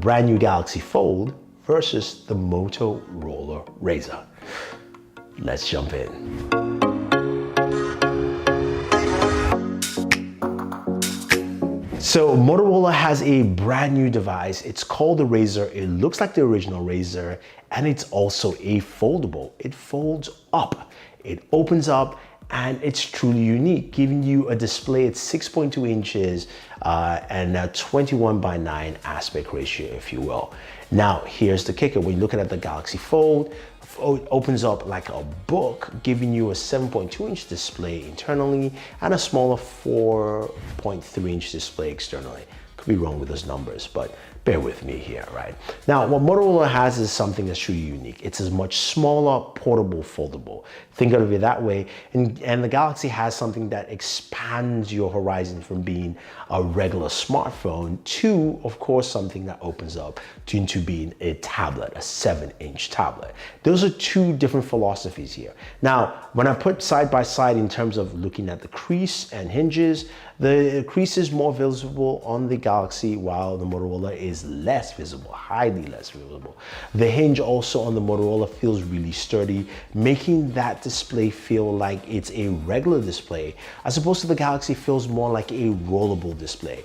brand new Galaxy Fold versus the Motorola Razr. Let's jump in. So Motorola has a brand new device. It's called the Razr. It looks like the original Razr, and it's also a foldable. It folds up, it opens up, and it's truly unique, giving you a display at 6.2 inches and a 21:9 aspect ratio, if you will. Now, here's the kicker. When you look at the Galaxy Fold, it opens up like a book, giving you a 7.2 inch display internally and a smaller 4.3 inch display externally. Could be wrong with those numbers, but bear with me here, right? Now, what Motorola has is something that's truly unique. It's a much smaller, portable, foldable. Think of it that way. And the Galaxy has something that expands your horizon from being a regular smartphone to, of course, something that opens up into being a tablet, a 7-inch tablet. Those are two different philosophies here. Now, when I put side by side in terms of looking at the crease and hinges, the crease is more visible on the Galaxy while the Motorola is less visible, highly less visible. The hinge also on the Motorola feels really sturdy, making that display feel like it's a regular display, as opposed to the Galaxy feels more like a rollable display.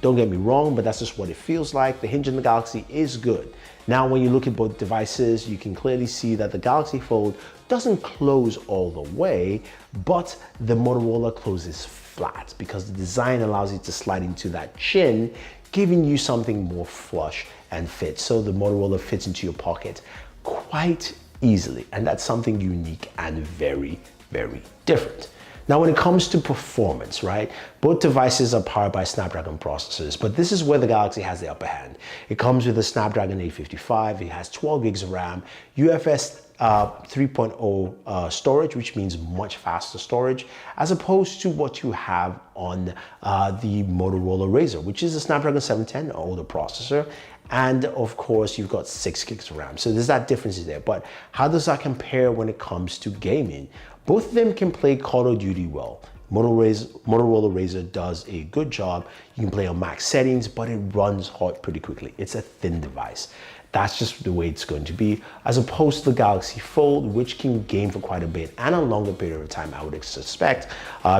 Don't get me wrong, but that's just what it feels like. The hinge on the Galaxy is good. Now, when you look at both devices, you can clearly see that the Galaxy Fold doesn't close all the way, but the Motorola closes flat because the design allows you to slide into that chin, giving you something more flush and fit. So the Motorola fits into your pocket quite easily, and that's something unique and very, very different. Now, when it comes to performance, right, both devices are powered by Snapdragon processors, but this is where the Galaxy has the upper hand. It comes with a Snapdragon 855, it has 12 gigs of RAM, UFS 3.0 storage, which means much faster storage, as opposed to what you have on the Motorola Razr, which is a Snapdragon 710, an older processor. And of course, you've got 6 gigs of RAM. So there's that difference there. But how does that compare when it comes to gaming? Both of them can play Call of Duty well. Motorola Razr does a good job. You can play on max settings, but it runs hot pretty quickly. It's a thin device. That's just the way it's going to be, as opposed to the Galaxy Fold, which can game for quite a bit and a longer period of time, I would suspect,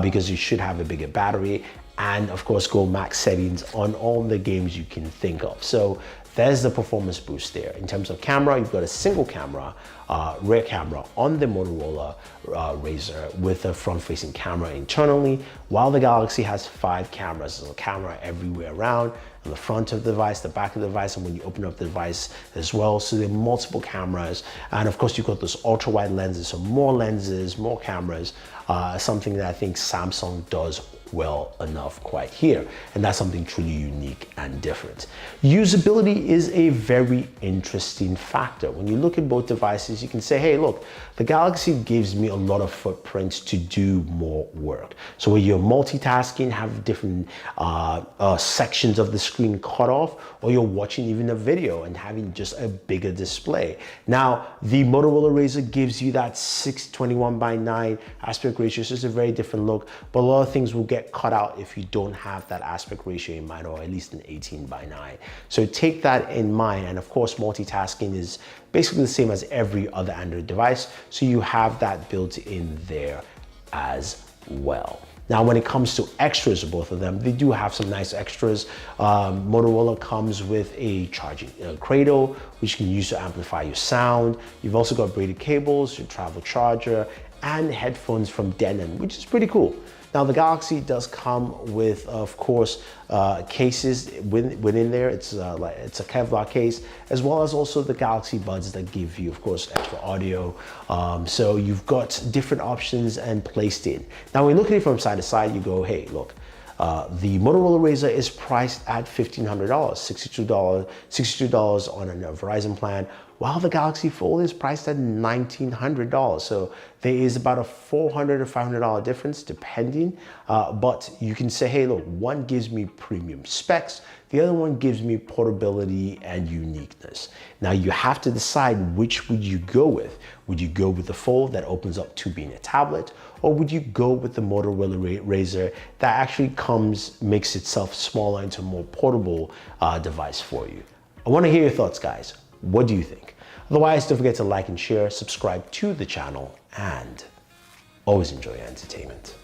because you should have a bigger battery and of course go max settings on all the games you can think of. So there's the performance boost there. In terms of camera, you've got a single camera, rear camera on the Motorola Razr with a front-facing camera internally, while the Galaxy has 5 cameras. There's a camera everywhere around, on the front of the device, the back of the device, and when you open up the device as well. So there are multiple cameras. And of course, you've got those ultra-wide lenses, so more lenses, more cameras, something that I think Samsung does well enough quite here, and that's something truly unique and different. Usability is a very interesting factor. When you look at both devices, you can say, hey, look, the Galaxy gives me a lot of footprint to do more work. So when you're multitasking, have different sections of the screen cut off, or you're watching even a video and having just a bigger display. Now, the Motorola Razr gives you that 621:9 aspect ratio. So it's a very different look, but a lot of things will get cut out if you don't have that aspect ratio in mind, or at least an 18:9. So take that in mind. And of course, multitasking is basically the same as every other Android device. So you have that built in there as well. Now, when it comes to extras of both of them, they do have some nice extras. Motorola comes with a charging cradle, which you can use to amplify your sound. You've also got braided cables, your travel charger, and headphones from Denon, which is pretty cool. Now, the Galaxy does come with, of course, cases within there. It's a Kevlar case, as well as also the Galaxy Buds that give you, of course, extra audio. So you've got different options and placed in. Now, when you look at it from side to side, you go, hey, look, the Motorola Razr is priced at $1,500, $62 on a Verizon plan, while the Galaxy Fold is priced at $1,900. So there is about a $400 to $500 difference depending, but you can say, hey, look, one gives me premium specs, the other one gives me portability and uniqueness. Now you have to decide which would you go with. Would you go with the Fold that opens up to being a tablet, or would you go with the Motorola Razr that actually makes itself smaller into a more portable device for you? I want to hear your thoughts, guys. What do you think? Otherwise, don't forget to like and share, subscribe to the channel, and always enjoy your entertainment.